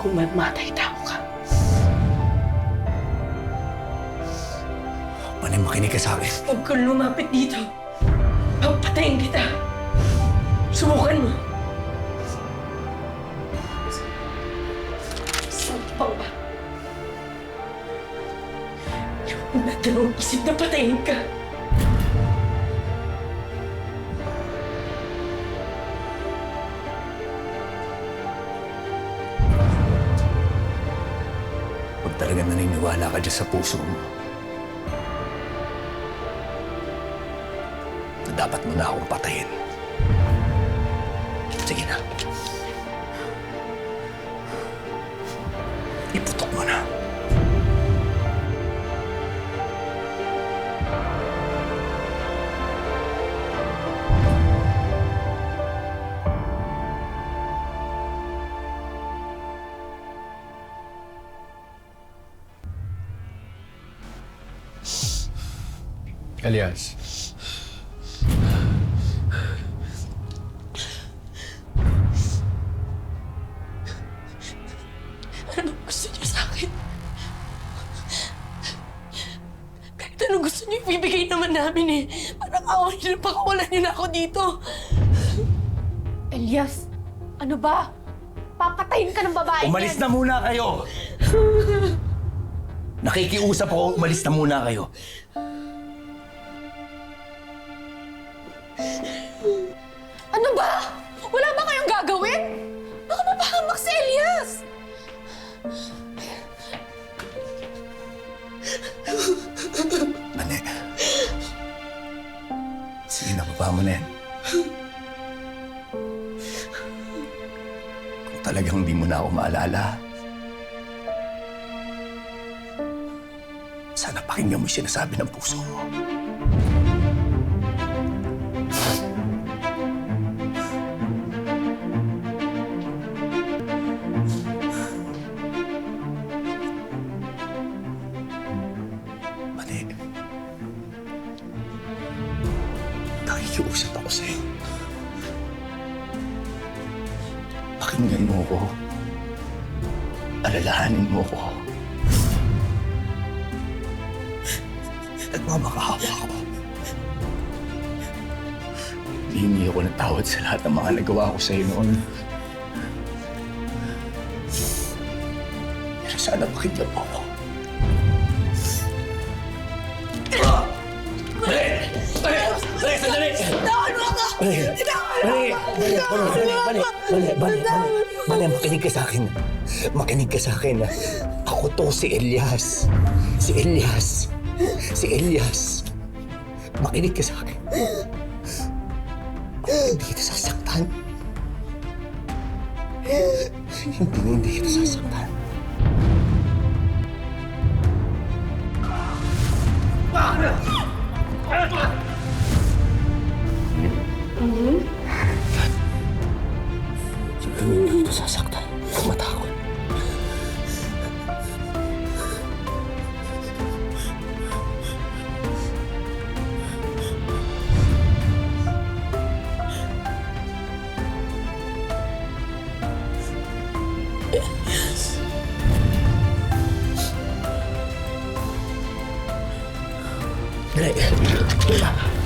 kung mamatay tao ka. Panay, makinig ka sa akin. Huwag kang lumapit dito. Papatayin kita. Subukan mo. Saan pa ba? Yung nadalawang isip na patayin ka. Huwag talaga naniniwala ka dyan sa puso mo. Na dapat mo na akong patayin. Sige na. Iputok mo na. Elias. Anong gusto niyo sa akin? Kahit anong gusto niyo, ibibigay naman namin eh. Parang awa niyo na pakawalan niyo na ako dito. Elias, ano ba? Papatayin ka ng babae Umalis na muna kayo! Nakikiusap ako, umalis na muna kayo. Ano ba? Wala ba kayong gagawin? Baka mapahamak si Elias! Mane. Sige na, baba mo na yan. Kung talagang hindi mo na ako maalala, sana pakinggan mo yung sinasabi ng puso mo. Mane, nakikiusap ako sa'yo. Pakinggan mo ko. Alalahanin mo ko. Nagmamakaawa ako. Hihingi ako ng tawad sa lahat ng mga nagawa ko sa'yo noon. Pero sana pakinggan mo ako. Sandali! Tawan mo ako! Bale, makinig ka sa akin. Makinig ka sa akin. Ako to, si Elias. Si Elias. Si Elias. Makinig ka sa akin. Hindi kita sasaktan. Hindi kita sasaktan. Hindi kita sasaktan. Huwag matakot. Dali.